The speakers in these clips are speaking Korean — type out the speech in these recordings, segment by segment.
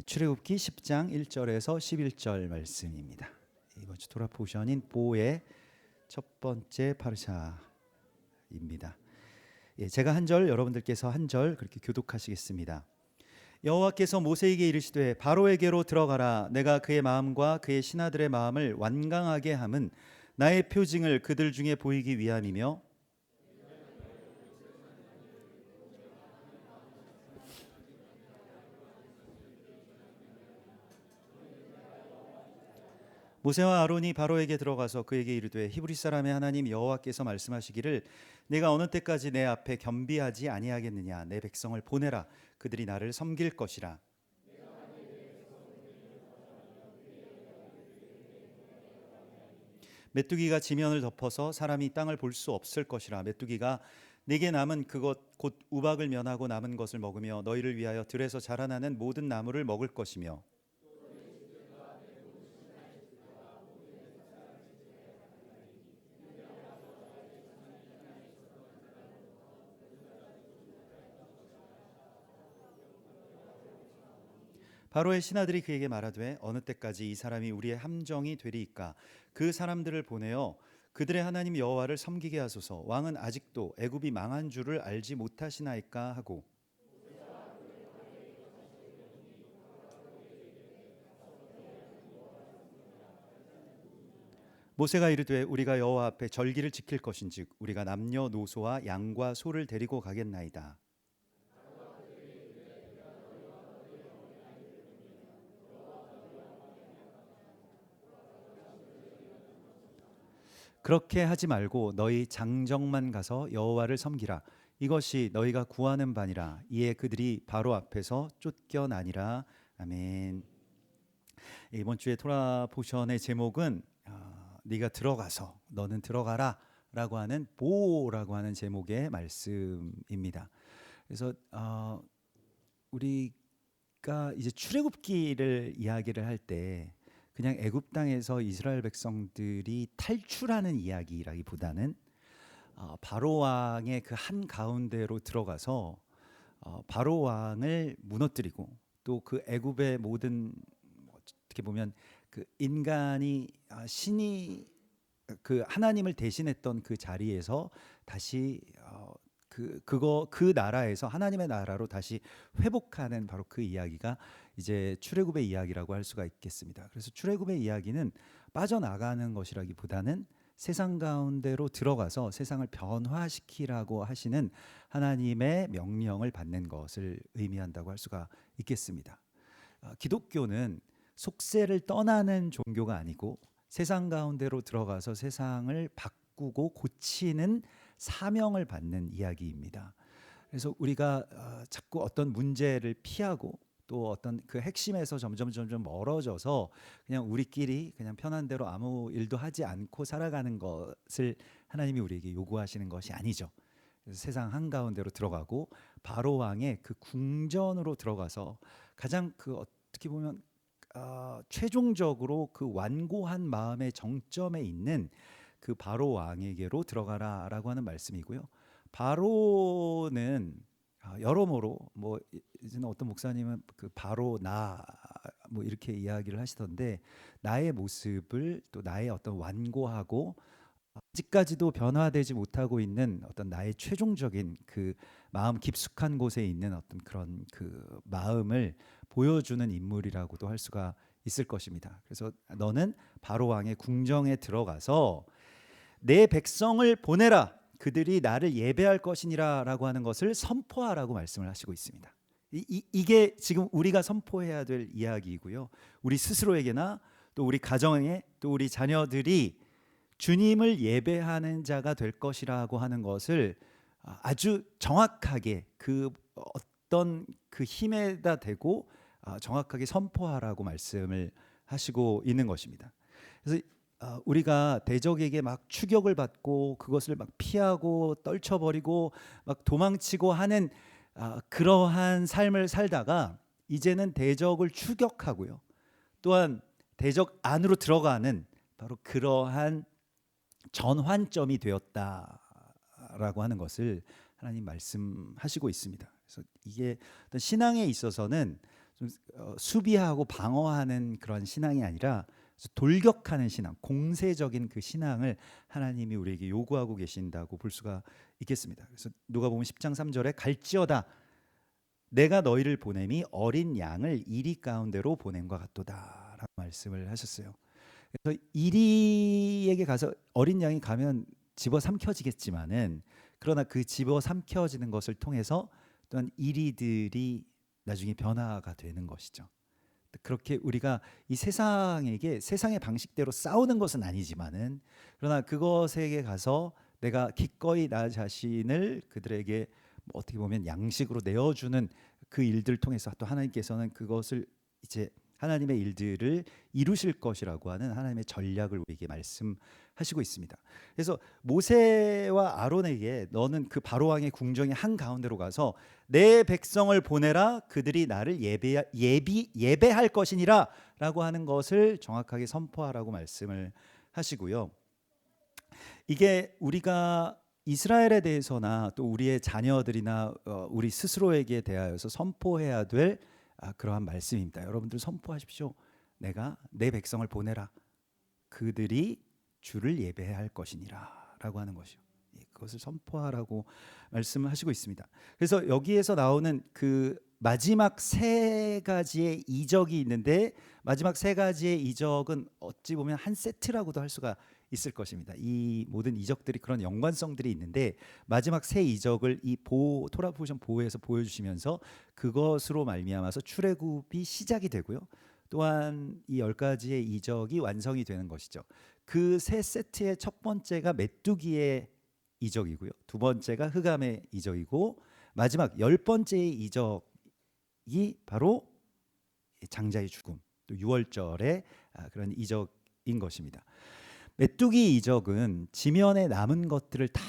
출애굽기 10장 1절에서 11절 말씀입니다. 이번 주 토라 포션인 보의 첫 번째 파르샤입니다. 제가 한 절, 여러분들께서 한 절 그렇게 교독하시겠습니다. 여호와께서 모세에게 이르시되 바로에게로 들어가라. 내가 그의 마음과 그의 신하들의 마음을 완강하게 함은 나의 표징을 그들 중에 보이기 위함이며 모세와 아론이 바로에게 들어가서 그에게 이르되 히브리 사람의 하나님 여호와께서 말씀하시기를 내가 어느 때까지 내 앞에 겸비하지 아니하겠느냐. 내 백성을 보내라. 그들이 나를 섬길 것이라. 메뚜기가 지면을 덮어서 사람이 땅을 볼 수 없을 것이라. 메뚜기가 내게 남은 그것 곧 우박을 면하고 남은 것을 먹으며 너희를 위하여 들에서 자라나는 모든 나무를 먹을 것이며 바로의 신하들이 그에게 말하되 어느 때까지 이 사람이 우리의 함정이 되리이까. 그 사람들을 보내어 그들의 하나님 여호와를 섬기게 하소서. 왕은 아직도 애굽이 망한 줄을 알지 못하시나이까 하고 모세가 이르되 우리가 여호와 앞에 절기를 지킬 것인즉 우리가 남녀노소와 양과 소를 데리고 가겠나이다. 그렇게 하지 말고 너희 장정만 가서 여호와를 섬기라. 이것이 너희가 구하는 바니라. 이에 그들이 바로 앞에서 쫓겨나니라. 아멘. 이번 주의 토라 포션의 제목은 네가 들어가서 너는 들어가라 라고 하는 보라고 하는 제목의 말씀입니다. 그래서 우리가 이제 출애굽기를 이야기를 할 때 그냥 애굽 땅에서 이스라엘 백성들이 탈출하는 이야기라기보다는 바로 왕의 그 한 가운데로 들어가서 바로 왕을 무너뜨리고 또 그 애굽의 모든 어떻게 보면 그 인간이 신이 그 하나님을 대신했던 그 자리에서 다시 그 나라에서 하나님의 나라로 다시 회복하는 바로 그 이야기가 이제 출애굽의 이야기라고 할 수가 있겠습니다. 그래서 출애굽의 이야기는 빠져나가는 것이라기보다는 세상 가운데로 들어가서 세상을 변화시키라고 하시는 하나님의 명령을 받는 것을 의미한다고 할 수가 있겠습니다. 기독교는 속세를 떠나는 종교가 아니고 세상 가운데로 들어가서 세상을 바꾸고 고치는 사명을 받는 이야기입니다. 그래서 우리가 자꾸 어떤 문제를 피하고 또 어떤 그 핵심에서 점점 멀어져서 그냥 우리끼리 그냥 편한 대로 아무 일도 하지 않고 살아가는 것을 하나님이 우리에게 요구하시는 것이 아니죠. 그래서 세상 한가운데로 들어가고 바로 왕의 그 궁전으로 들어가서 가장 그 어떻게 보면 최종적으로 그 완고한 마음의 정점에 있는 그 바로 왕에게로 들어가라라고 하는 말씀이고요. 바로는 여러모로 뭐 이제는 어떤 목사님은 그 바로 나 뭐 이렇게 이야기를 하시던데 나의 모습을 또 나의 어떤 완고하고 아직까지도 변화되지 못하고 있는 어떤 나의 최종적인 그 마음 깊숙한 곳에 있는 어떤 그런 그 마음을 보여주는 인물이라고도 할 수가 있을 것입니다. 그래서 너는 바로 왕의 궁정에 들어가서 내 백성을 보내라. 그들이 나를 예배할 것이니라라고 하는 것을 선포하라고 말씀을 하시고 있습니다. 이게 지금 우리가 선포해야 될 이야기이고요. 우리 스스로에게나 또 우리 가정에 또 우리 자녀들이 주님을 예배하는 자가 될 것이라고 하는 것을 아주 정확하게 그 어떤 그 힘에다 대고 정확하게 선포하라고 말씀을 하시고 있는 것입니다. 그래서 우리가 대적에게 막 추격을 받고 그것을 막 피하고 떨쳐버리고 막 도망치고 하는 그러한 삶을 살다가 이제는 대적을 추격하고요. 또한 대적 안으로 들어가는 바로 그러한 전환점이 되었다라고 하는 것을 하나님 말씀하시고 있습니다. 그래서 이게 어떤 신앙에 있어서는 좀 수비하고 방어하는 그런 신앙이 아니라 돌격하는 신앙, 공세적인 그 신앙을 하나님이 우리에게 요구하고 계신다고 볼 수가 있겠습니다. 그래서 누가복음 10장 3절에 갈지어다 내가 너희를 보냄이 어린 양을 이리 가운데로 보냄과 같도다라고 말씀을 하셨어요. 그래서 이리에게 가서 어린 양이 가면 집어 삼켜지겠지만은 그러나 그 집어 삼켜지는 것을 통해서 또한 이리들이 나중에 변화가 되는 것이죠. 그렇게 우리가 이 세상에게 세상의 방식대로 싸우는 것은 아니지만은 그러나 그것에게 가서 내가 기꺼이 나 자신을 그들에게 어떻게 보면 양식으로 내어주는 그 일들 통해서 또 하나님께서는 그것을 이제 하나님의 일들을 이루실 것이라고 하는 하나님의 전략을 우리에게 말씀하시고 있습니다. 그래서 모세와 아론에게 너는 그 바로왕의 궁정의 한 가운데로 가서 내 백성을 보내라 그들이 나를 예배할 것이니라 라고 하는 것을 정확하게 선포하라고 말씀을 하시고요. 이게 우리가 이스라엘에 대해서나 또 우리의 자녀들이나 우리 스스로에게 대하여서 선포해야 될 그러한 말씀입니다. 여러분들 선포하십시오. 내가 내 백성을 보내라. 그들이 주를 예배할 것이니라 라고 하는 것이요. 그것을 선포하라고 말씀하시고 있습니다. 그래서 여기에서 나오는 그 마지막 세 가지의 이적이 있는데 마지막 세 가지의 이적은 어찌 보면 한 세트라고도 할 수가 있을 것입니다. 이 모든 이적들이 그런 연관성들이 있는데 마지막 세 이적을 이 토라포션 보호에서 보여주시면서 그것으로 말미암아서 출애굽이 시작이 되고요. 또한 이 10가지의 이적이 완성이 되는 것이죠. 그 세 세트의 첫 번째가 메뚜기의 이적이고요. 두 번째가 흑암의 이적이고 마지막 10번째의 이적이 바로 장자의 죽음, 또 유월절의 그런 이적인 것입니다. 메뚜기 이적은 지면에 남은 것들을 다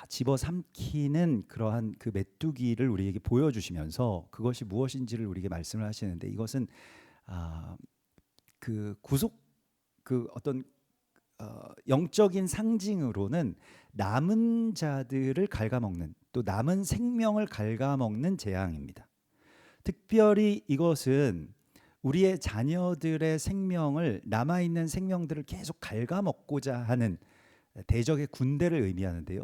집어삼키는 그러한 그 메뚜기를 우리에게 보여주시면서 그것이 무엇인지를 우리에게 말씀을 하시는데 이것은 그 어떤 영적인 상징으로는 남은 자들을 갉아먹는 또 남은 생명을 갉아먹는 재앙입니다. 특별히 이것은 우리의 자녀들의 생명을 남아있는 생명들을 계속 갉아먹고자 하는 대적의 군대를 의미하는데요.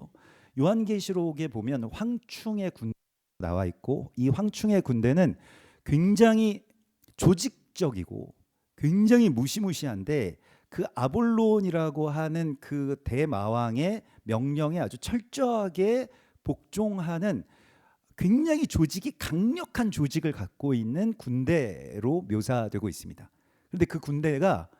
요한계시록에 보면 황충의 군대 나와 있고 이 황충의 군대는 굉장히 조직적이고 굉장히 무시무시한데 그 아볼론이라고 하는 그 대마왕의 명령에 아주 철저하게 복종하는 굉장히 조직이 강력한 조직을 갖고 있는 군대로 묘사되고 있습니다. 그런데 그 군대가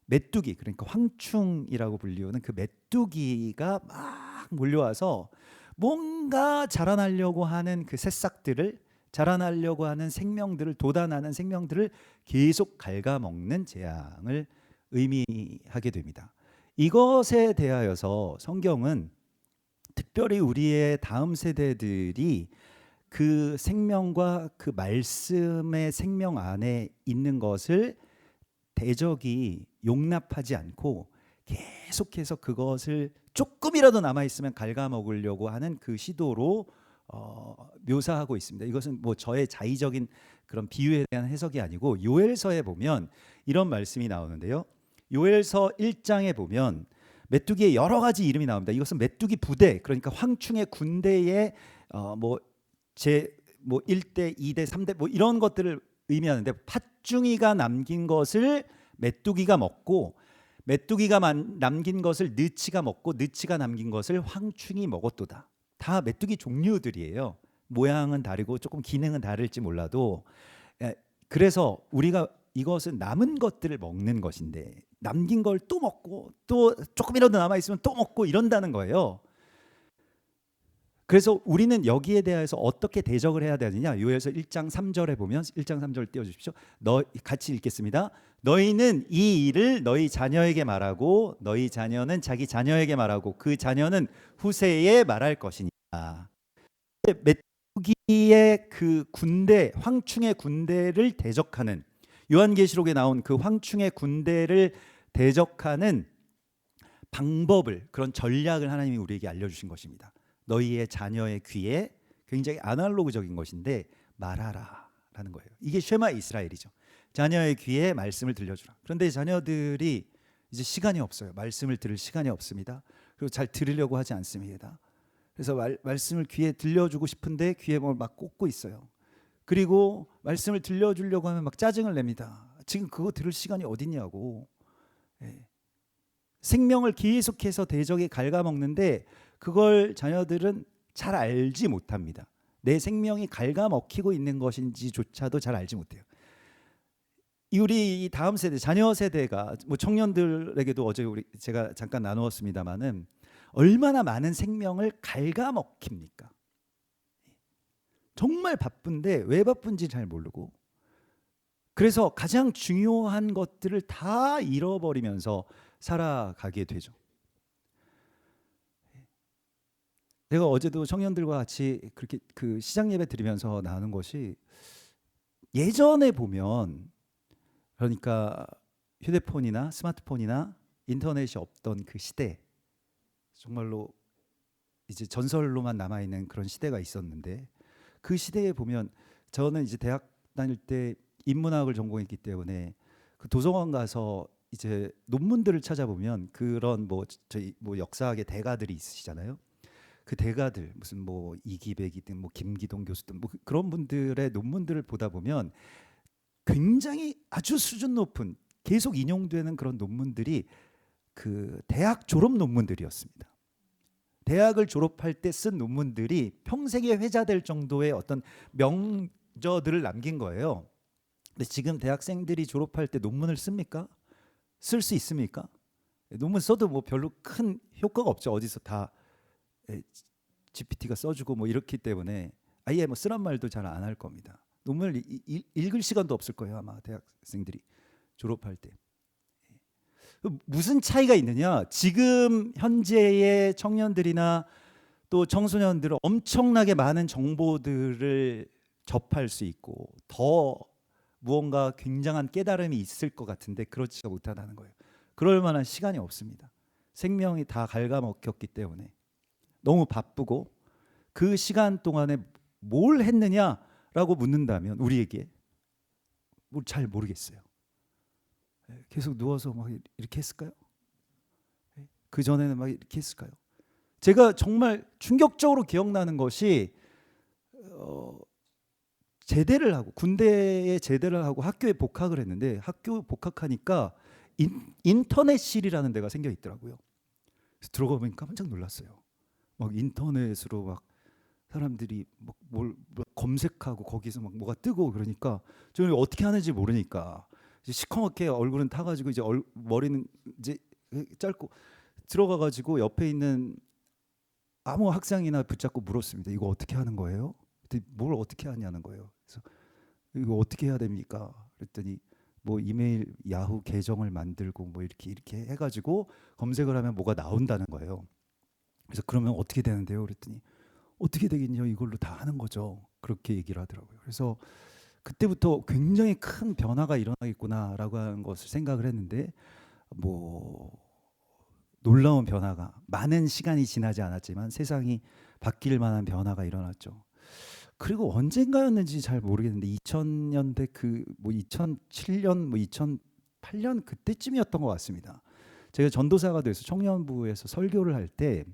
메뚜기, 그러니까 황충이라고 불리우는 그 메뚜기가 막 몰려와서 뭔가 자라나려고 하는 그 새싹들을, 자라나려고 하는 생명들을, 돋아나는 생명들을 계속 갉아먹는 재앙을 의미하게 됩니다. 이것에 대하여서 성경은 특별히 우리의 다음 세대들이 그 생명과 그 말씀의 생명 안에 있는 것을 대적이 용납하지 않고 계속해서 그것을 조금이라도 남아있으면 갉아먹으려고 하는 그 시도로 묘사하고 있습니다. 이것은 뭐 저의 자의적인 그런 비유에 대한 해석이 아니고 요엘서에 보면 이런 말씀이 나오는데요. 요엘서 1장에 보면 메뚜기의 여러 가지 이름이 나옵니다. 이것은 메뚜기 부대, 그러니까 황충의 군대의 뭐 1대, 2대, 3대 뭐 이런 것들을 의미하는데 팥중이가 남긴 것을 메뚜기가 먹고 메뚜기가 남긴 것을 느치가 먹고 느치가 남긴 것을 황충이 먹었도다. 다 메뚜기 종류들이에요. 모양은 다르고 조금 기능은 다를지 몰라도 그래서 우리가 이것은 남은 것들을 먹는 것인데 남긴 걸 또 먹고 또 조금이라도 남아있으면 또 먹고 이런다는 거예요. 그래서 우리는 여기에 대해서 어떻게 대적을 해야 되느냐. 요엘서 1장 3절에 보면 1장 3절 띄워주십시오. 같이 읽겠습니다. 너희는 이 일을 너희 자녀에게 말하고 너희 자녀는 자기 자녀에게 말하고 그 자녀는 후세에 말할 것이니라. 메뚜기의 그 군대, 황충의 군대를 대적하는, 요한계시록에 나온 그 황충의 군대를 대적하는 방법을, 그런 전략을 하나님이 우리에게 알려주신 것입니다. 너희의 자녀의 귀에, 굉장히 아날로그적인 것인데 말하라 라는 거예요. 이게 쉐마 이스라엘이죠. 자녀의 귀에 말씀을 들려주라. 그런데 자녀들이 이제 시간이 없어요. 말씀을 들을 시간이 없습니다. 그리고 잘 들으려고 하지 않습니다. 그래서 말씀을 귀에 들려주고 싶은데 귀에 뭘 막 꽂고 있어요. 그리고 말씀을 들려주려고 하면 막 짜증을 냅니다. 지금 그거 들을 시간이 어딨냐고. 예. 생명을 계속해서 대적에 갉아먹는데 그걸 자녀들은 잘 알지 못합니다. 내 생명이 갉아먹히고 있는 것인지조차도 잘 알지 못해요. 우리 다음 세대, 자녀 세대가 뭐 청년들에게도 어제 제가 잠깐 나누었습니다마는 얼마나 많은 생명을 갉아먹힙니까? 정말 바쁜데 왜 바쁜지 잘 모르고, 그래서 가장 중요한 것들을 다 잃어버리면서 살아가게 되죠. 내가 어제도 청년들과 같이 그렇게 그 시장 예배 드리면서 나누는 것이, 예전에 보면, 그러니까 휴대폰이나 스마트폰이나 인터넷이 없던 그 시대, 정말로 이제 전설로만 남아있는 그런 시대가 있었는데, 그 시대에 보면, 저는 이제 대학 다닐 때 인문학을 전공했기 때문에 그 도서관 가서 이제 논문들을 찾아보면 그런 뭐 저희 뭐 역사학의 대가들이 있으시잖아요. 그 대가들, 무슨 뭐 이기백이든 뭐 김기동 교수든 뭐 그런 분들의 논문들을 보다 보면 굉장히 아주 수준 높은, 계속 인용되는 그런 논문들이 그 대학 졸업 논문들이었습니다. 대학을 졸업할 때 쓴 논문들이 평생에 회자될 정도의 어떤 명저들을 남긴 거예요. 근데 지금 대학생들이 졸업할 때 논문을 씁니까? 쓸 수 있습니까? 논문 써도 뭐 별로 큰 효과가 없죠. 어디서 다 GPT가 써주고 뭐 이렇기 때문에 아예 뭐 쓰란 말도 잘 안 할 겁니다. 논문을 읽을 시간도 없을 거예요, 아마 대학생들이 졸업할 때. 무슨 차이가 있느냐? 지금 현재의 청년들이나 또 청소년들은 엄청나게 많은 정보들을 접할 수 있고 더 무언가 굉장한 깨달음이 있을 것 같은데 그렇지 못하다는 거예요. 그럴 만한 시간이 없습니다. 생명이 다 갉아먹혔기 때문에 너무 바쁘고, 그 시간 동안에 뭘 했느냐라고 묻는다면 우리에게 잘 모르겠어요. 계속 누워서 막 이렇게 했을까요? 그 전에는 막 이렇게 했을까요? 제가 정말 충격적으로 기억나는 것이 제대를 하고, 군대에 제대를 하고 학교에 복학을 했는데, 학교 복학하니까 인터넷실이라는 데가 생겨 있더라고요. 그래서 들어가 보니까 깜짝 놀랐어요. 막 인터넷으로 막 사람들이 막 뭘 검색하고 거기서 막 뭐가 뜨고, 그러니까 저는 어떻게 하는지 모르니까 이제 시커멓게 얼굴은 타가지고 이제 머리는 이제 짧고 들어가가지고 옆에 있는 아무 학생이나 붙잡고 물었습니다. 이거 어떻게 하는 거예요? 뭘 어떻게 하냐는 거예요. 그래서 이거 어떻게 해야 됩니까? 그랬더니 뭐 이메일 야후 계정을 만들고 뭐 이렇게 해가지고 검색을 하면 뭐가 나온다는 거예요. 그래서 그러면 어떻게 되는데요? 그랬더니 어떻게 되겠냐, 이걸로 다 하는 거죠. 그렇게 얘기를 하더라고요. 그래서 그때부터 굉장히 큰 변화가 일어나겠구나라고 하는 것을 생각을 했는데, 뭐 놀라운 변화가, 많은 시간이 지나지 않았지만 세상이 바뀔 만한 변화가 일어났죠. 그리고 언젠가였는지 잘 모르겠는데 2000년대 그 뭐 2007년 뭐 2008년 그때쯤이었던 것 같습니다. 제가 전도사가 돼서 청년부에서 설교를 할 때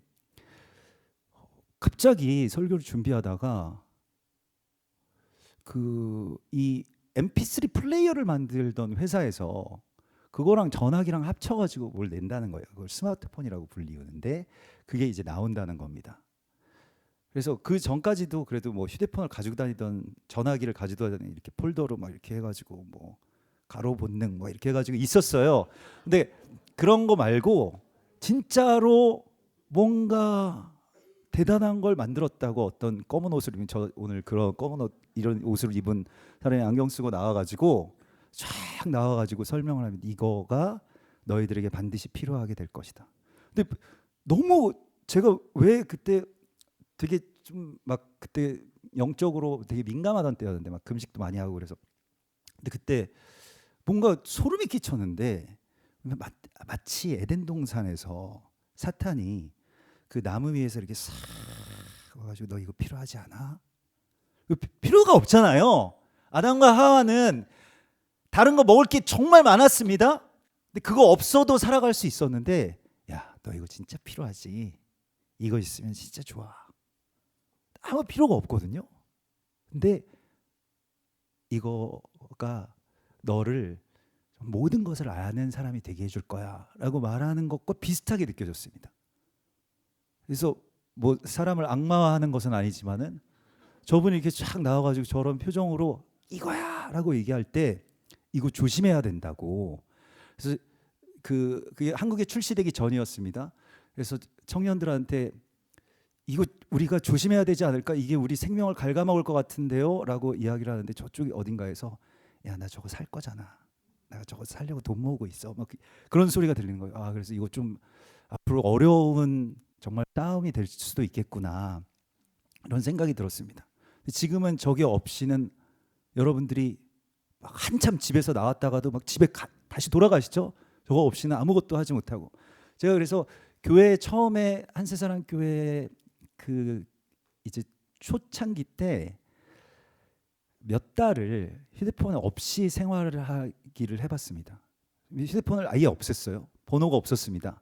갑자기 설교를 준비하다가 그 이 MP3 플레이어를 만들던 회사에서 그거랑 전화기랑 합쳐가지고 뭘 낸다는 거예요. 그걸 스마트폰이라고 불리우는데 그게 이제 나온다는 겁니다. 그래서 그 전까지도 그래도 뭐 휴대폰을 가지고 다니던, 전화기를 가지고 다니던 이렇게 폴더로 막 이렇게 해가지고 뭐 가로 본능 뭐 이렇게 해가지고 있었어요. 근데 그런 거 말고 진짜로 뭔가 대단한 걸 만들었다고, 어떤 검은 옷을 입은, 저 오늘 그런 검은 옷 이런 옷을 입은 사람이 안경 쓰고 나와가지고 쫙 나와가지고 설명을 하면 이거가 너희들에게 반드시 필요하게 될 것이다. 근데 너무 제가 왜 그때 되게 좀 막 그때 영적으로 되게 민감하던 때였는데 막 금식도 많이 하고 그래서, 근데 그때 뭔가 소름이 끼쳤는데, 마치 에덴 동산에서 사탄이 그 나무 위에서 이렇게 싹 와가지고 너 이거 필요하지 않아? 필요가 없잖아요. 아담과 하와는 다른 거 먹을 게 정말 많았습니다. 근데 그거 없어도 살아갈 수 있었는데, 야, 너 이거 진짜 필요하지. 이거 있으면 진짜 좋아. 아무 필요가 없거든요. 근데 이거가 너를 모든 것을 아는 사람이 되게 해줄 거야 라고 말하는 것과 비슷하게 느껴졌습니다. 그래서 뭐 사람을 악마화하는 것은 아니지만은 저분이 이렇게 쫙 나와가지고 저런 표정으로 이거야 라고 얘기할 때 이거 조심해야 된다고. 그래서 그게 한국에 출시되기 전이었습니다. 그래서 청년들한테 이거 우리가 조심해야 되지 않을까? 이게 우리 생명을 갉아먹을 것 같은데요? 라고 이야기를 하는데 저쪽이 어딘가에서 야, 나 저거 살 거잖아. 내가 저거 살려고 돈 모으고 있어. 막 그런 소리가 들리는 거예요. 아, 그래서 이거 좀 앞으로 어려운 정말 싸움이 될 수도 있겠구나. 이런 생각이 들었습니다. 지금은 저게 없이는 여러분들이 막 한참 집에서 나왔다가도 막 집에 다시 돌아가시죠? 저거 없이는 아무것도 하지 못하고. 제가 그래서 교회 처음에 한세사랑 교회 그 이제 초창기 때 몇 달을 휴대폰 없이 생활을 하기를 해봤습니다. 휴대폰을 아예 없앴어요. 번호가 없었습니다.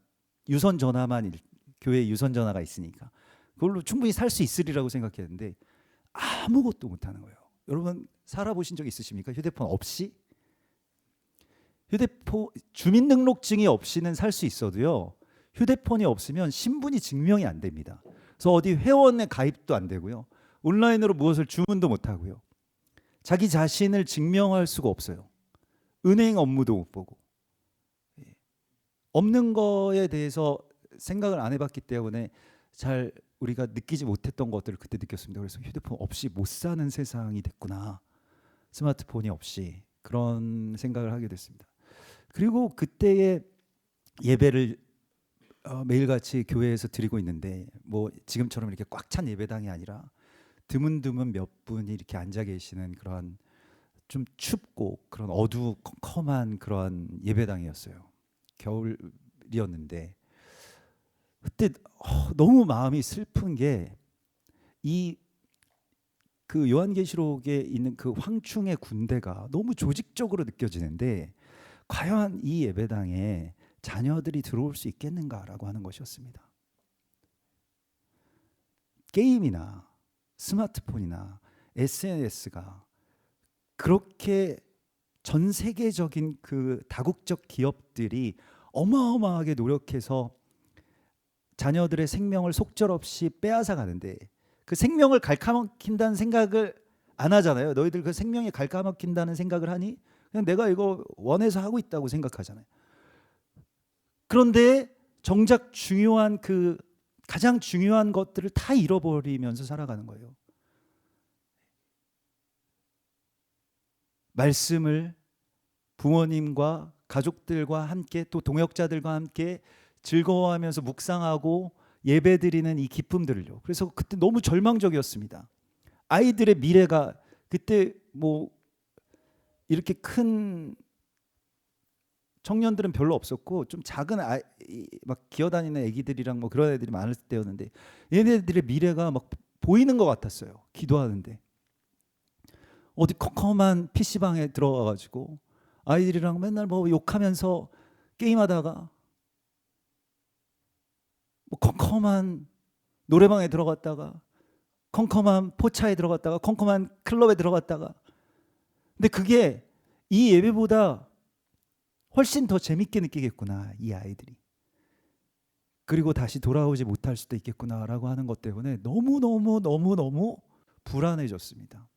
유선 전화만 교회 유선 전화가 있으니까 그걸로 충분히 살 수 있으리라고 생각했는데 아무것도 못하는 거예요. 여러분 살아보신 적 있으십니까? 휴대폰 없이? 휴대폰 주민등록증이 없이는 살 수 있어도요. 휴대폰이 없으면 신분이 증명이 안 됩니다. 그래서 어디 회원에 가입도 안 되고요. 온라인으로 무엇을 주문도 못 하고요. 자기 자신을 증명할 수가 없어요. 은행 업무도 못 보고. 없는 거에 대해서 생각을 안 해봤기 때문에 잘 우리가 느끼지 못했던 것들을 그때 느꼈습니다. 그래서 휴대폰 없이 못 사는 세상이 됐구나. 스마트폰이 없이 그런 생각을 하게 됐습니다. 그리고 그때의 예배를 매일같이 교회에서 드리고 있는데 뭐 지금처럼 이렇게 꽉 찬 예배당이 아니라 드문드문 몇 분이 이렇게 앉아 계시는 그런 좀 춥고 그런 어두컴컴한 그런 예배당이었어요. 겨울이었는데 그때 너무 마음이 슬픈 게 이 그 요한계시록에 있는 그 황충의 군대가 너무 조직적으로 느껴지는데 과연 이 예배당에 자녀들이 들어올 수 있겠는가라고 하는 것이었습니다. 게임이나 스마트폰이나 SNS가 그렇게 전 세계적인 그 다국적 기업들이 어마어마하게 노력해서 자녀들의 생명을 속절없이 빼앗아 가는데 그 생명을 갉아먹힌다는 생각을 안 하잖아요. 너희들 그 생명이 갉아먹힌다는 생각을 하니? 그냥 내가 이거 원해서 하고 있다고 생각하잖아요. 그런데 정작 중요한 그 가장 중요한 것들을 다 잃어버리면서 살아가는 거예요. 말씀을 부모님과 가족들과 함께 또 동역자들과 함께 즐거워하면서 묵상하고 예배드리는 이 기쁨들을요. 그래서 그때 너무 절망적이었습니다. 아이들의 미래가 그때 뭐 이렇게 큰 청년들은 별로 없었고 좀 작은 아이 막 기어다니는 애기들이랑 뭐 그런 애들이 많을 때였는데 얘네들의 미래가 막 보이는 것 같았어요. 기도하는데 어디 컴컴한 PC방에 들어가가지고 아이들이랑 맨날 뭐 욕하면서 게임하다가 뭐 컴컴한 노래방에 들어갔다가 컴컴한 포차에 들어갔다가 컴컴한 클럽에 들어갔다가 근데 그게 이 예배보다 훨씬 더 재밌게 느끼겠구나 이 아이들이. 그리고 다시 돌아오지 못할 수도 있겠구나라고 하는 것 때문에 너무 불안해졌습니다.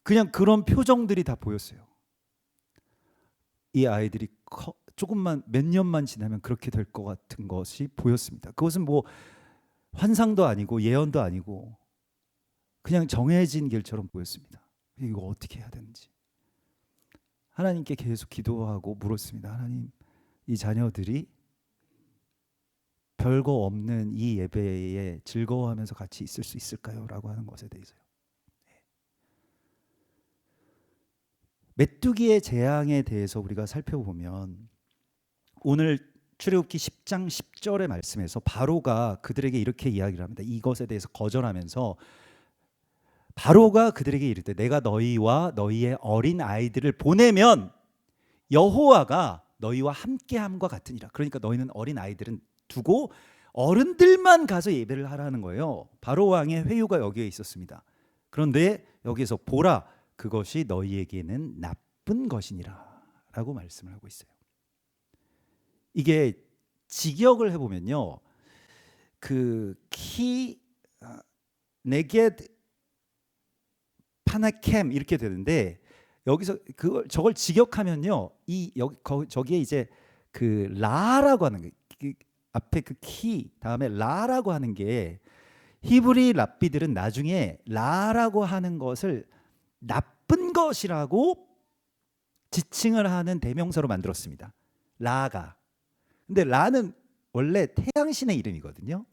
그냥 그런 표정들이 다 보였어요. 이 아이들이 조금만 몇 년만 지나면 그렇게 될 것 같은 것이 보였습니다. 그것은 뭐 환상도 아니고 예언도 아니고 그냥 정해진 길처럼 보였습니다. 이거 어떻게 해야 되는지 하나님께 계속 기도하고 물었습니다. 하나님, 이 자녀들이 별거 없는 이 예배에 즐거워하면서 같이 있을 수 있을까요? 라고 하는 것에 대해서요. 메뚜기의 재앙에 대해서 우리가 살펴보면 오늘 출애굽기 10장 10절의 말씀에서 바로가 그들에게 이렇게 이야기를 합니다. 이것에 대해서 거절하면서 바로가 그들에게 이르되 내가 너희와 너희의 어린 아이들을 보내면 여호와가 너희와 함께함과 같으니라. 그러니까 너희는 어린 아이들은 두고 어른들만 가서 예배를 하라는 거예요. 바로 왕의 회유가 여기에 있었습니다. 그런데 여기서 보라, 그것이 너희에게는 나쁜 것이니라 라고 말씀을 하고 있어요. 이게 직역을 해보면요, 키 네겟 파나캠 이렇게 되는데, 여기서 저걸 직역하면요, 저기에 이제 라라고 하는 게, 앞에 키 다음에 라라고 하는 게, 히브리 랍비들은 나중에 라라고 하는 것을 나쁜 것이라고 지칭을 하는 대명사로 만들었습니다. 라가. 근데 라는 원래 태양신의 이름이거든요.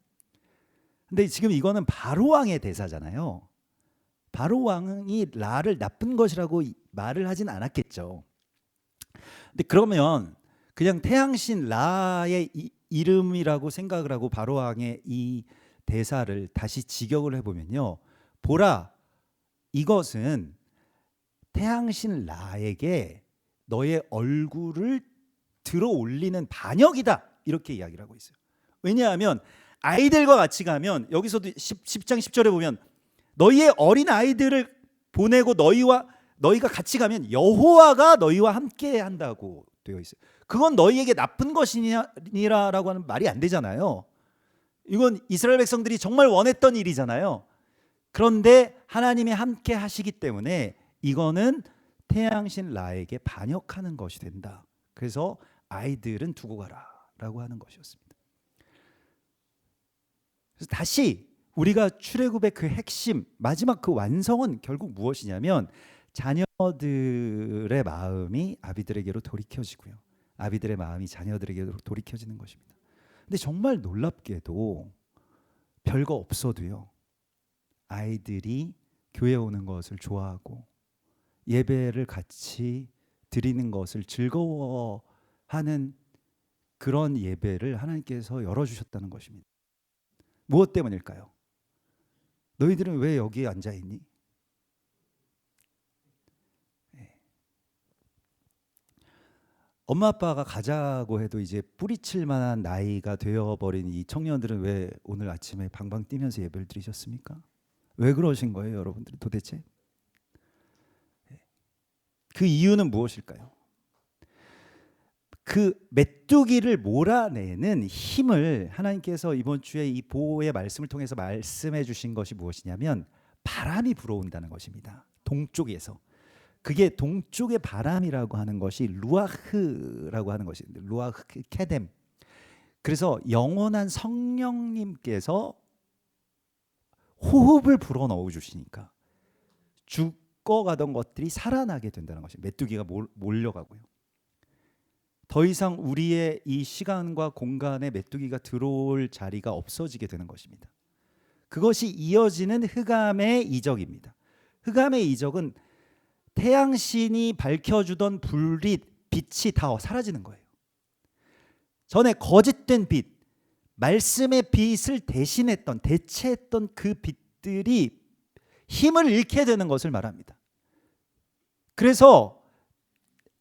근데 지금 이거는 바로 왕의 대사잖아요. 바로 왕이 라를 나쁜 것이라고 말을 하진 않았겠죠. 근데 그러면 그냥 태양신 라의 이름이라고 생각을 하고 바로 왕의 이 대사를 다시 직역을 해보면요, 보라, 이것은 태양신 라에게 너의 얼굴을 들어 올리는 반역이다, 이렇게 이야기를 하고 있어요. 왜냐하면 아이들과 같이 가면, 여기서도 10장 10절에 보면 너희의 어린 아이들을 보내고 너희가 같이 가면 여호와가 너희와 함께 한다고 되어 있어요. 그건 너희에게 나쁜 것이니라라고 하는 말이 안 되잖아요. 이건 이스라엘 백성들이 정말 원했던 일이잖아요. 그런데 하나님이 함께 하시기 때문에 이거는 태양신 라에게 반역하는 것이 된다. 그래서 아이들은 두고 가라 라고 하는 것이었습니다. 그래서 다시 우리가 출애굽의 그 핵심, 마지막 그 완성은 결국 무엇이냐면, 자녀들의 마음이 아비들에게로 돌이켜지고요, 아비들의 마음이 자녀들에게로 돌이켜지는 것입니다. 근데 정말 놀랍게도 별거 없어도요, 아이들이 교회 오는 것을 좋아하고 예배를 같이 드리는 것을 즐거워하는 그런 예배를 하나님께서 열어주셨다는 것입니다. 무엇 때문일까요? 너희들은 왜 여기에 앉아있니? 엄마 아빠가 가자고 해도 이제 뿌리칠 만한 나이가 되어버린 이 청년들은 왜 오늘 아침에 방방 뛰면서 예배를 드리셨습니까? 왜 그러신 거예요, 여러분들이 도대체? 그 이유는 무엇일까요? 그 메뚜기를 몰아내는 힘을 하나님께서 이번 주에 이 보호의 말씀을 통해서 말씀해 주신 것이 무엇이냐면, 바람이 불어온다는 것입니다. 동쪽에서. 그게 동쪽의 바람이라고 하는 것이 루아흐라고 하는 것입니다. 루아흐 케뎀. 그래서 영원한 성령님께서 호흡을 불어 넣어 주시니까 죽어가던 것들이 살아나게 된다는 것입니다. 메뚜기가 몰려가고요. 더 이상 우리의 이 시간과 공간에 메뚜기가 들어올 자리가 없어지게 되는 것입니다. 그것이 이어지는 흑암의 이적입니다. 흑암의 이적은 태양신이 밝혀주던 빛이 다 사라지는 거예요. 전에 거짓된 빛, 말씀의 빛을 대체했던 그 빛들이 힘을 잃게 되는 것을 말합니다. 그래서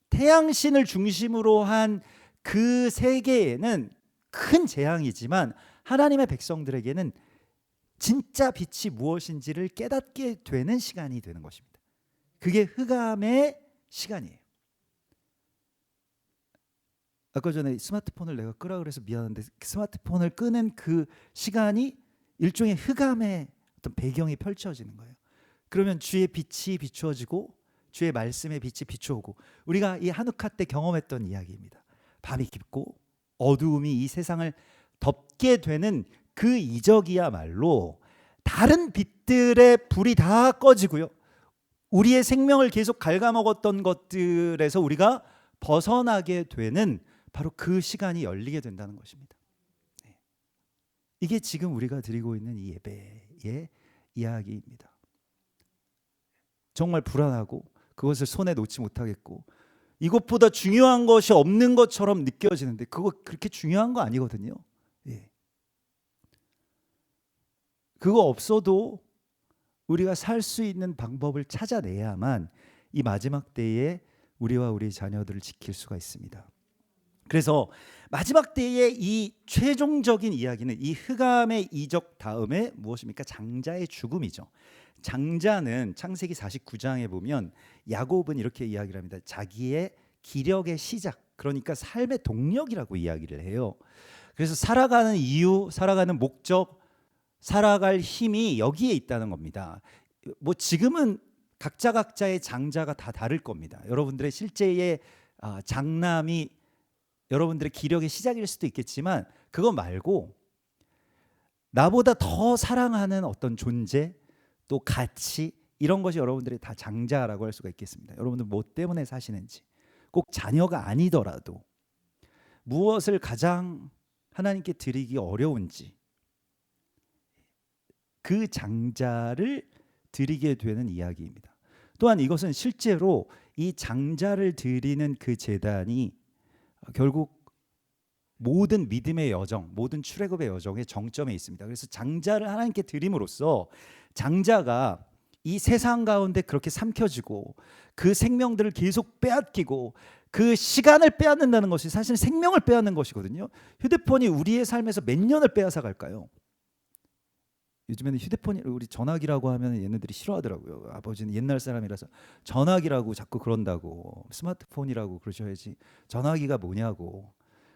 태양신을 중심으로 한 그 세계에는 큰 재앙이지만, 하나님의 백성들에게는 진짜 빛이 무엇인지를 깨닫게 되는 시간이 되는 것입니다. 그게 흑암의 시간이에요. 아까 전에 스마트폰을 내가 끄라 그래서 미안한데, 스마트폰을 끄는 그 시간이 일종의 흑암의 어떤 배경이 펼쳐지는 거예요. 그러면 주의 빛이 비추어지고 주의 말씀의 빛이 비추어오고, 우리가 이 하누카 때 경험했던 이야기입니다. 밤이 깊고 어두움이 이 세상을 덮게 되는 그 이적이야말로 다른 빛들의 불이 다 꺼지고요, 우리의 생명을 계속 갉아먹었던 것들에서 우리가 벗어나게 되는 바로 그 시간이 열리게 된다는 것입니다. 이게 지금 우리가 드리고 있는 이 예배의 이야기입니다. 정말 불안하고 그것을 손에 놓지 못하겠고 이것보다 중요한 것이 없는 것처럼 느껴지는데, 그거 그렇게 중요한 거 아니거든요. 그거 없어도 우리가 살 수 있는 방법을 찾아내야만 이 마지막 때에 우리와 우리 자녀들을 지킬 수가 있습니다. 그래서 마지막 때의 이 최종적인 이야기는 이 흑암의 이적 다음에 무엇입니까? 장자의 죽음이죠. 장자는 창세기 49장에 보면 야곱은 이렇게 이야기를 합니다. 자기의 기력의 시작, 그러니까 삶의 동력이라고 이야기를 해요. 그래서 살아가는 이유, 살아가는 목적, 살아갈 힘이 여기에 있다는 겁니다. 뭐 지금은 각자의 장자가 다 다를 겁니다. 여러분들의 실제의 장남이 여러분들의 기력의 시작일 수도 있겠지만 그거 말고 나보다 더 사랑하는 어떤 존재, 또 가치, 이런 것이 여러분들이 다 장자라고 할 수가 있겠습니다. 여러분들 뭐 때문에 사시는지, 꼭 자녀가 아니더라도 무엇을 가장 하나님께 드리기 어려운지 그 장자를 드리게 되는 이야기입니다. 또한 이것은 실제로 이 장자를 드리는 그 제단이 결국 모든 믿음의 여정, 모든 출애굽의 여정의 정점에 있습니다. 그래서 장자를 하나님께 드림으로써 장자가 이 세상 가운데 그렇게 삼켜지고 그 생명들을 계속 빼앗기고 그 시간을 빼앗는다는 것이 사실 생명을 빼앗는 것이거든요. 휴대폰이 우리의 삶에서 몇 년을 빼앗아 갈까요? 요즘에는 휴대폰이 우리 전화기라고 하면 얘네들이 싫어하더라고요. 아버지는 옛날 사람이라서 전화기라고 자꾸 그런다고, 스마트폰이라고 그러셔야지 전화기가 뭐냐고,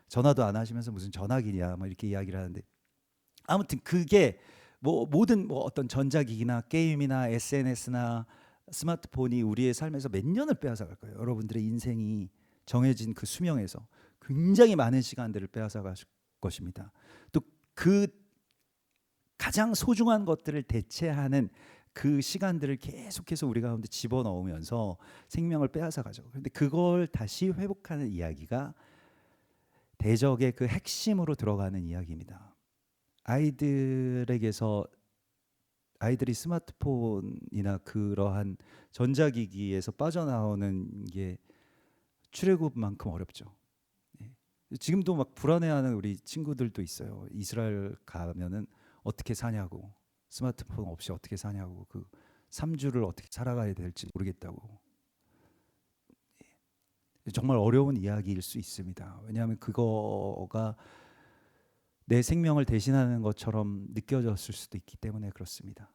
전화도 안 하시면서 무슨 전화기냐 뭐 이렇게 이야기를 하는데, 아무튼 그게 뭐 모든 뭐 어떤 전자기기나 게임이나 SNS나 스마트폰이 우리의 삶에서 몇 년을 빼앗아 갈까요? 여러분들의 인생이 정해진 그 수명에서 굉장히 많은 시간들을 빼앗아 갈 것입니다. 또 그 가장 소중한 것들을 대체하는 그 시간들을 계속해서 우리 가운데 집어넣으면서 생명을 빼앗아 가죠. 그런데 그걸 다시 회복하는 이야기가 대적의 그 핵심으로 들어가는 이야기입니다. 아이들에게서 아이들이 스마트폰이나 그러한 전자기기에서 빠져나오는 게 출애굽만큼 어렵죠. 지금도 막 불안해하는 우리 친구들도 있어요. 이스라엘 가면은 어떻게 사냐고, 스마트폰 없이 어떻게 사냐고, 그 3주를 어떻게 살아가야 될지 모르겠다고. 정말 어려운 이야기일 수 있습니다. 왜냐하면 그거가 내 생명을 대신하는 것처럼 느껴졌을 수도 있기 때문에 그렇습니다.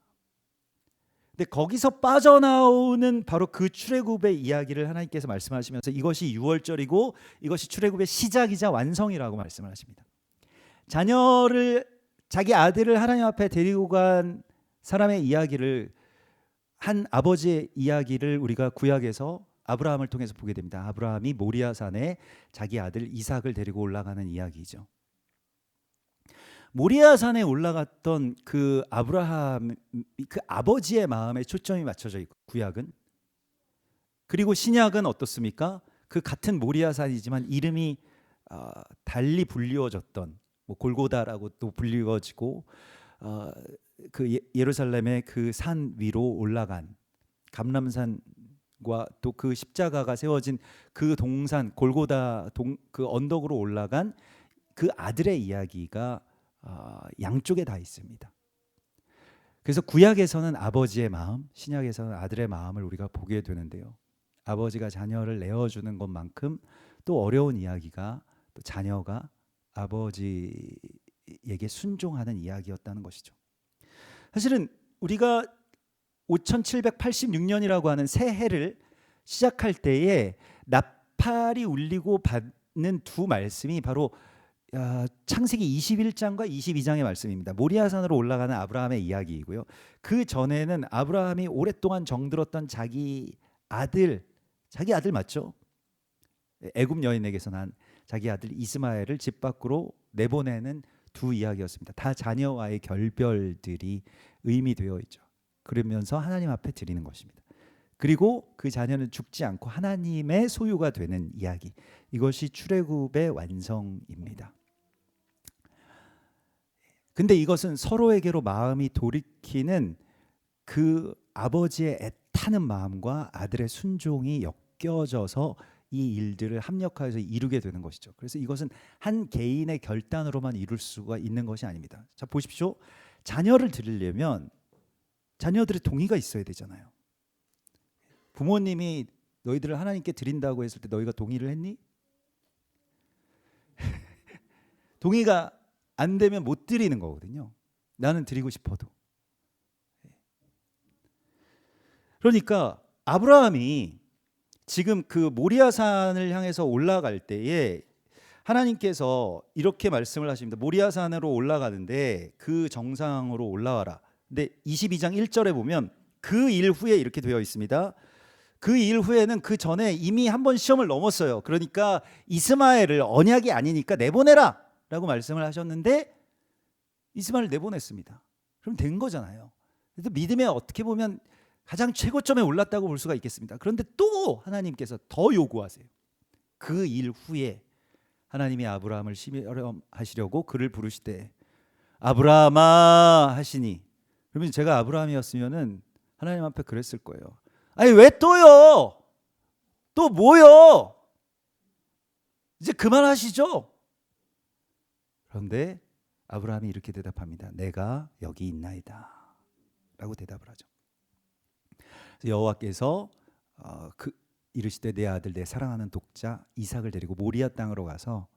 근데 거기서 빠져나오는 바로 그 출애굽의 이야기를 하나님께서 말씀하시면서 이것이 유월절이고 이것이 출애굽의 시작이자 완성이라고 말씀을 하십니다. 자기 아들을 하나님 앞에 데리고 간 사람의 이야기를, 한 아버지의 이야기를 우리가 구약에서 아브라함을 통해서 보게 됩니다. 아브라함이 모리아산에 자기 아들 이삭을 데리고 올라가는 이야기죠. 모리아산에 올라갔던 그 아브라함, 그 아버지의 마음에 초점이 맞춰져 있고, 구약은, 그리고 신약은 어떻습니까? 그 같은 모리아산이지만 이름이 달리 불리워졌던, 뭐 골고다라고 또 불리워지고, 그 예루살렘의 그 산 위로 올라간 감람산과 또 그 십자가가 세워진 그 동산 골고다 그 언덕으로 올라간 그 아들의 이야기가 양쪽에 다 있습니다. 그래서 구약에서는 아버지의 마음, 신약에서는 아들의 마음을 우리가 보게 되는데요. 아버지가 자녀를 내어주는 것만큼 또 어려운 이야기가 또 자녀가 아버지에게 순종하는 이야기였다는 것이죠. 사실은 우리가 5786년이라고 하는 새해를 시작할 때에 나팔이 울리고 받는 두 말씀이 바로 창세기 21장과 22장의 말씀입니다. 모리아산으로 올라가는 아브라함의 이야기이고요. 그 전에는 아브라함이 오랫동안 정들었던 자기 아들 맞죠? 애굽 여인에게서 난 자기 아들 이스마엘을 집 밖으로 내보내는 두 이야기였습니다. 다 자녀와의 결별들이 의미되어 있죠. 그러면서 하나님 앞에 드리는 것입니다. 그리고 그 자녀는 죽지 않고 하나님의 소유가 되는 이야기. 이것이 출애굽의 완성입니다. 근데 이것은 서로에게로 마음이 돌이키는 그 아버지의 애타는 마음과 아들의 순종이 엮여져서 이 일들을 합력하여서 이루게 되는 것이죠. 그래서 이것은 한 개인의 결단으로만 이룰 수가 있는 것이 아닙니다. 자, 보십시오. 자녀를 드리려면 자녀들의 동의가 있어야 되잖아요. 부모님이 너희들을 하나님께 드린다고 했을 때 너희가 동의를 했니? 동의가 안 되면 못 드리는 거거든요. 나는 드리고 싶어도. 그러니까 아브라함이 지금 그 모리아산을 향해서 올라갈 때에 하나님께서 이렇게 말씀을 하십니다. 모리아산으로 올라가는데 그 정상으로 올라와라. 근데 22장 1절에 보면 그 일 후에 이렇게 되어 있습니다. 그 일 후에는 그 전에 이미 한 번 시험을 넘었어요. 그러니까 이스마엘을 언약이 아니니까 내보내라 라고 말씀을 하셨는데 이스마엘을 내보냈습니다. 그럼 된 거잖아요. 그래서 믿음에 어떻게 보면 가장 최고점에 올랐다고 볼 수가 있겠습니다. 그런데 또 하나님께서 더 요구하세요. 그 일 후에 하나님이 아브라함을 시험하시려고 그를 부르시되 아브라함아 하시니, 그러면 제가 아브라함이었으면은 하나님 앞에 그랬을 거예요. 아니 왜 또요? 또 뭐요? 이제 그만하시죠. 그런데 아브라함이 이렇게 대답합니다. 내가 여기 있나이다 라고 대답을 하죠. 여호와께서 이르시되 내 아들 내 사랑하는 독자 이삭을 데리고 모리아 땅으로 가서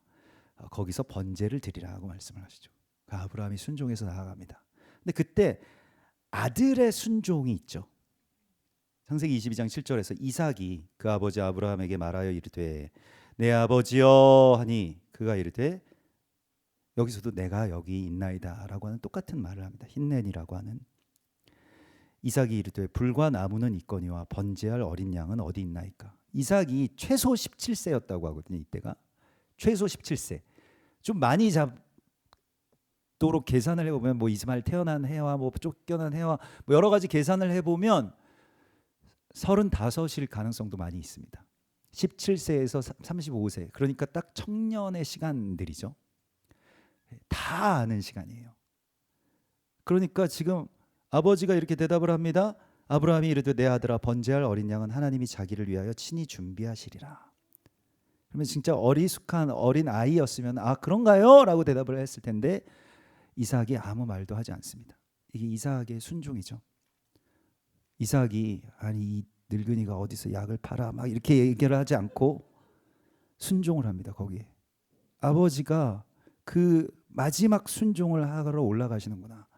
거기서 번제를 드리라고 말씀을 하시죠. 그 아브라함이 순종해서 나아갑니다. 근데 그때 아들의 순종이 있죠. 창세기 22장 7절에서 이삭이 그 아버지 아브라함에게 말하여 이르되 내 아버지여 하니 그가 이르되, 여기서도 내가 여기 있나이다 라고 하는 똑같은 말을 합니다. 힌넨이라고 하는. 이삭이 이르되 불과 나무는 있거니와 번제할 어린 양은 어디 있나이까. 이삭이 최소 17세였다고 하거든요. 이때가 최소 17세. 좀 많이 잡도록 계산을 해보면 뭐 이스마엘 태어난 해와 뭐 쫓겨난 해와 뭐 여러 가지 계산을 해보면 35일 가능성도 많이 있습니다. 17세에서 35세, 그러니까 딱 청년의 시간들이죠. 다 아는 시간이에요. 그러니까 지금 아버지가 이렇게 대답을 합니다. 아브라함이 이르되 내 아들아 번제할 어린 양은 하나님이 자기를 위하여 친히 준비하시리라. 그러면 진짜 어리숙한 어린 아이였으면 아 그런가요? 라고 대답을 했을 텐데 이삭이 아무 말도 하지 않습니다. 이게 이삭의 순종이죠. 이삭이 아니 이 늙은이가 어디서 약을 팔아 막 이렇게 얘기를 하지 않고 순종을 합니다. 거기에 아버지가 그 마지막 순종을 하러 올라가시는구나.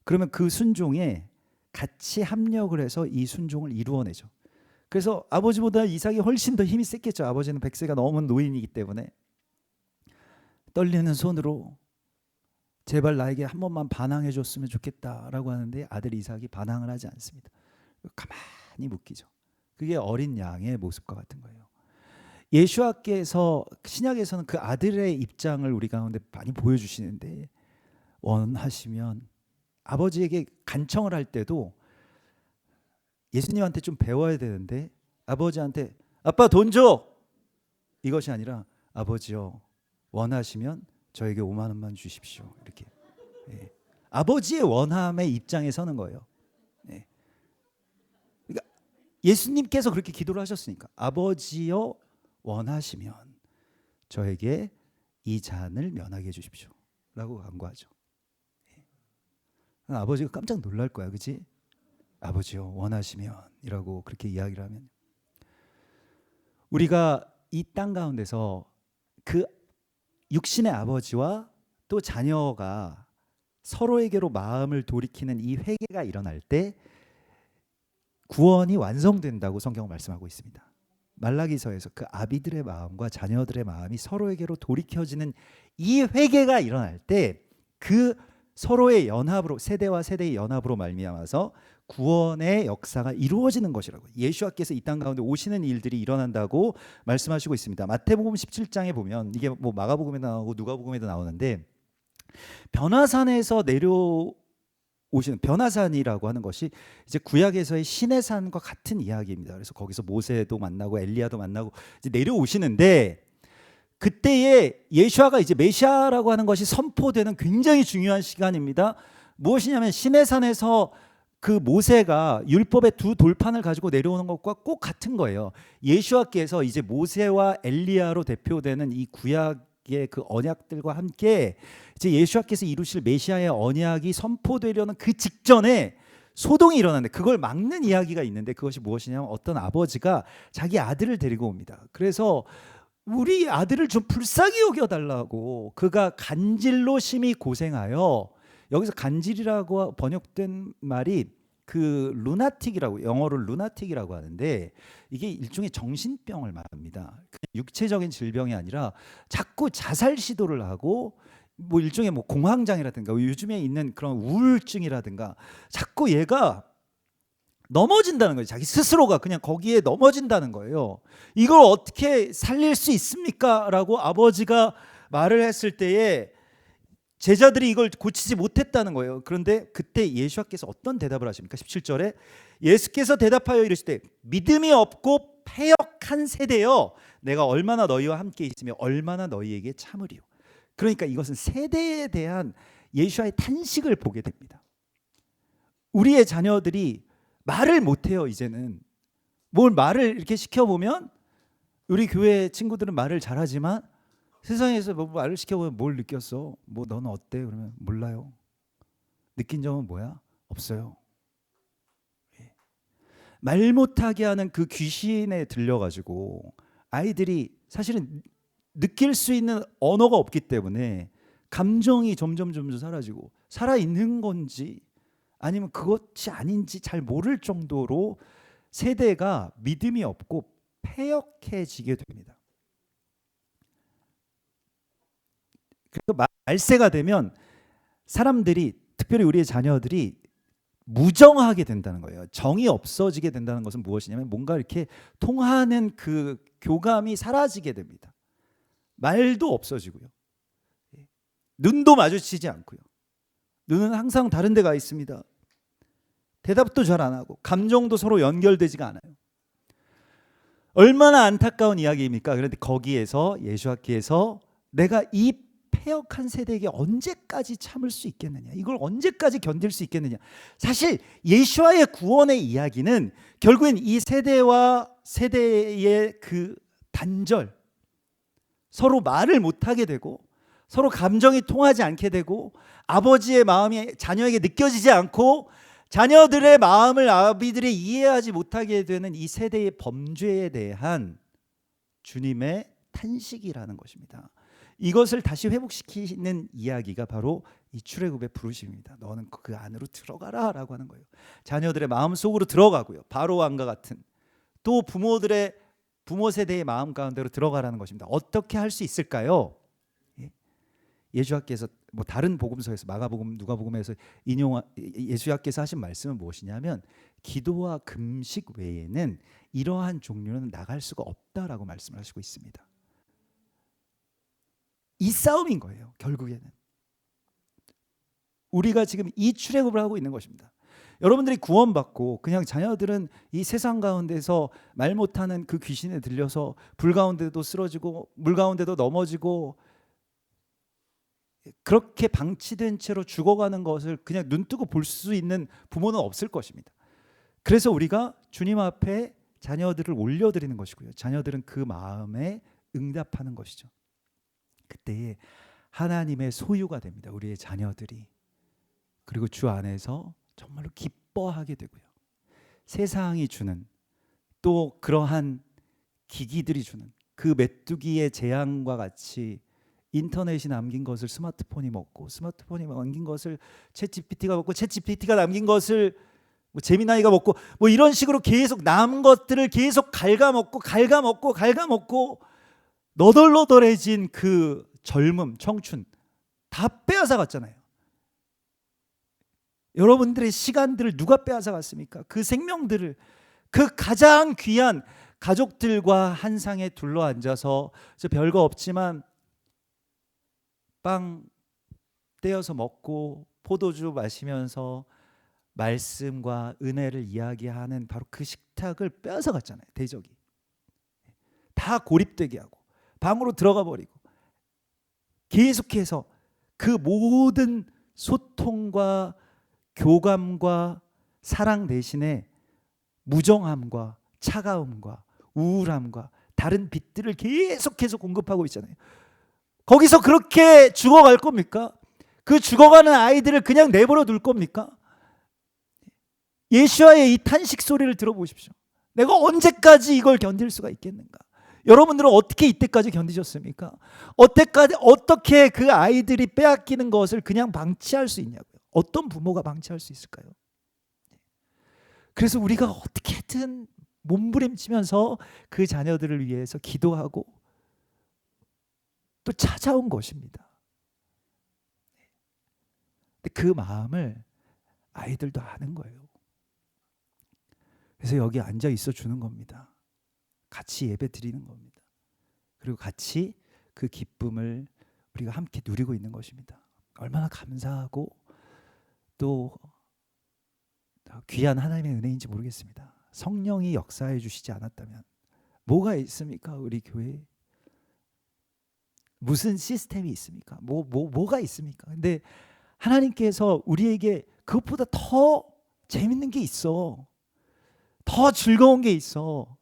그러면 그 순종에 같이 합력을 해서 이 순종을 이루어내죠. 그래서 아버지보다 이삭이 훨씬 더 힘이 셌겠죠. 아버지는 100세가 넘은 노인이기 때문에 떨리는 손으로 제발 나에게 한 번만 반항해 줬으면 좋겠다라고 하는데 아들 이삭이 반항을 하지 않습니다. 가만히 묵히죠. 그게 어린 양의 모습과 같은 거예요. 예수와께서 신약에서는 그 아들의 입장을 우리 가운데 많이 보여주시는데 원하시면 아버지에게 간청을 할 때도 예수님한테 좀 배워야 되는데 아버지한테 아빠 돈 줘! 이것이 아니라 아버지요 원하시면 저에게 5만 원만 주십시오. 이렇게 아버지의 원함의 입장에 서는 거예요. 그러니까 예수님께서 그렇게 기도를 하셨으니까 아버지요 원하시면 저에게 이 잔을 면하게 해주십시오 라고 간구하죠. 아버지가 깜짝 놀랄 거야, 그렇지? 아버지요 원하시면 이라고 그렇게 이야기를 하면 우리가 이 땅 가운데서 그 육신의 아버지와 또 자녀가 서로에게로 마음을 돌이키는 이 회개가 일어날 때 구원이 완성된다고 성경은 말씀하고 있습니다. 말라기서에서 그 아비들의 마음과 자녀들의 마음이 서로에게로 돌이켜지는 이 회개가 일어날 때 그 서로의 연합으로 세대와 세대의 연합으로 말미암아서 구원의 역사가 이루어지는 것이라고 예수와께서 이 땅 가운데 오시는 일들이 일어난다고 말씀하시고 있습니다. 마태복음 17장에 보면 이게 뭐 마가복음에도 나오고 누가복음에도 나오는데 변화산에서 내려오시는 변화산이라고 하는 것이 이제 구약에서의 신의 산과 같은 이야기입니다. 그래서 거기서 모세도 만나고 엘리야도 만나고 이제 내려오시는데 그때에 예수아가 이제 메시아라고 하는 것이 선포되는 굉장히 중요한 시간입니다. 무엇이냐면 신의 산에서 그 모세가 율법의 두 돌판을 가지고 내려오는 것과 꼭 같은 거예요. 예수아께서 이제 모세와 엘리야로 대표되는 이 구약의 그 언약들과 함께 이제 예수아께서 이루실 메시아의 언약이 선포되려는 그 직전에 소동이 일어났는데 그걸 막는 이야기가 있는데, 그것이 무엇이냐면 어떤 아버지가 자기 아들을 데리고 옵니다. 그래서 우리 아들을 좀 불쌍히 여겨달라고 그가 간질로 심히 고생하여, 여기서 간질이라고 번역된 말이 그 루나틱이라고, 영어로 루나틱이라고 하는데 이게 일종의 정신병을 말합니다. 육체적인 질병이 아니라 자꾸 자살 시도를 하고 뭐 일종의 뭐 공황장애라든가 요즘에 있는 그런 우울증이라든가 자꾸 얘가 넘어진다는 거예요. 자기 스스로가 그냥 거기에 넘어진다는 거예요. 이걸 어떻게 살릴 수 있습니까? 라고 아버지가 말을 했을 때에 제자들이 이걸 고치지 못했다는 거예요. 그런데 그때 예수께서 어떤 대답을 하십니까? 17절에 예수께서 대답하여 이르시되 믿음이 없고 패역한 세대여, 내가 얼마나 너희와 함께 있으며 얼마나 너희에게 참으리요. 그러니까 이것은 세대에 대한 예수와의 탄식을 보게 됩니다. 우리의 자녀들이 말을 못해요. 이제는 뭘 말을 이렇게 시켜보면, 우리 교회 친구들은 말을 잘하지만 세상에서 뭐 말을 시켜보면 뭘 느꼈어? 뭐 너는 어때? 그러면 몰라요. 느낀 점은 뭐야? 없어요. 말 못하게 하는 그 귀신에 들려가지고 아이들이 사실은 느낄 수 있는 언어가 없기 때문에 감정이 점점 사라지고, 살아있는 건지 아니면 그것이 아닌지 잘 모를 정도로 세대가 믿음이 없고 패역해지게 됩니다. 그래서 말세가 되면 사람들이, 특별히 우리의 자녀들이 무정하게 된다는 거예요. 정이 없어지게 된다는 것은 무엇이냐면 뭔가 이렇게 통하는 그 교감이 사라지게 됩니다. 말도 없어지고요. 눈도 마주치지 않고요. 눈은 항상 다른 데 가 있습니다. 대답도 잘 안 하고 감정도 서로 연결되지가 않아요. 얼마나 안타까운 이야기입니까? 그런데 거기에서 예수께서 내가 이 패역한 세대에게 언제까지 참을 수 있겠느냐, 이걸 언제까지 견딜 수 있겠느냐. 사실 예수와의 구원의 이야기는 결국엔 이 세대와 세대의 그 단절, 서로 말을 못하게 되고 서로 감정이 통하지 않게 되고 아버지의 마음이 자녀에게 느껴지지 않고 자녀들의 마음을 아비들이 이해하지 못하게 되는 이 세대의 범죄에 대한 주님의 탄식이라는 것입니다. 이것을 다시 회복시키는 이야기가 바로 이 출애굽의 부르심입니다. 너는 그 안으로 들어가라 라고 하는 거예요. 자녀들의 마음속으로 들어가고요, 바로 왕과 같은 또 부모 세대의 마음 가운데로 들어가라는 것입니다. 어떻게 할 수 있을까요? 예수께서 뭐 다른 복음서에서 마가복음, 누가복음에서 예수께서 하신 말씀은 무엇이냐면 기도와 금식 외에는 이러한 종류는 나갈 수가 없다라고 말씀을 하시고 있습니다. 이 싸움인 거예요. 결국에는 우리가 지금 이 출애굽을 하고 있는 것입니다. 여러분들이 구원받고 그냥 자녀들은 이 세상 가운데서 말 못하는 그 귀신에 들려서 불 가운데도 쓰러지고 물 가운데도 넘어지고 그렇게 방치된 채로 죽어가는 것을 그냥 눈뜨고 볼 수 있는 부모는 없을 것입니다. 그래서 우리가 주님 앞에 자녀들을 올려드리는 것이고요, 자녀들은 그 마음에 응답하는 것이죠. 그때에 하나님의 소유가 됩니다. 우리의 자녀들이. 그리고 주 안에서 정말로 기뻐하게 되고요, 세상이 주는 또 그러한 기기들이 주는 그 메뚜기의 재앙과 같이 인터넷이 남긴 것을 스마트폰이 먹고, 스마트폰이 남긴 것을 챗GPT가 먹고, 챗GPT가 남긴 것을 뭐 제미나이가 먹고, 뭐 이런 식으로 계속 남은 것들을 계속 갉아먹고 너덜너덜해진 그 젊음, 청춘 다 빼앗아 갔잖아요. 여러분들의 시간들을 누가 빼앗아 갔습니까? 그 생명들을, 그 가장 귀한 가족들과 한 상에 둘러앉아서 별거 없지만 빵 떼어서 먹고 포도주 마시면서 말씀과 은혜를 이야기하는 바로 그 식탁을 빼앗아 갔잖아요. 대적이 다 고립되게 하고 방으로 들어가 버리고, 계속해서 그 모든 소통과 교감과 사랑 대신에 무정함과 차가움과 우울함과 다른 빛들을 계속해서 공급하고 있잖아요. 거기서 그렇게 죽어갈 겁니까? 그 죽어가는 아이들을 그냥 내버려 둘 겁니까? 예수야의 이 탄식 소리를 들어보십시오. 내가 언제까지 이걸 견딜 수가 있겠는가? 여러분들은 어떻게 이때까지 견디셨습니까? 어떻게 그 아이들이 빼앗기는 것을 그냥 방치할 수 있냐고요? 어떤 부모가 방치할 수 있을까요? 그래서 우리가 어떻게든 몸부림치면서 그 자녀들을 위해서 기도하고 또 찾아온 것입니다. 근데 그 마음을 아이들도 아는 거예요. 그래서 여기 앉아 있어 주는 겁니다. 같이 예배 드리는 겁니다. 그리고 같이 그 기쁨을 우리가 함께 누리고 있는 것입니다. 얼마나 감사하고 또 귀한 하나님의 은혜인지 모르겠습니다. 성령이 역사해 주시지 않았다면 뭐가 있습니까? 우리 교회에 무슨 시스템이 있습니까? 뭐가 있습니까? 근데 하나님께서 우리에게 그것보다 더 재밌는 게 있어. 더 즐거운 게 있어.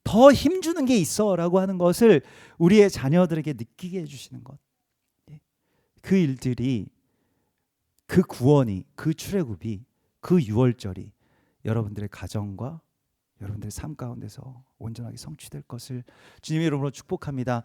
더 힘주는 게 있어 라고 하는 것을 우리의 자녀들에게 느끼게 해주시는 것. 그 일들이, 그 구원이, 그 출애굽이, 그 유월절이 여러분들의 가정과 여러분들의 삶 가운데서 온전하게 성취될 것을 주님의 이름으로 축복합니다.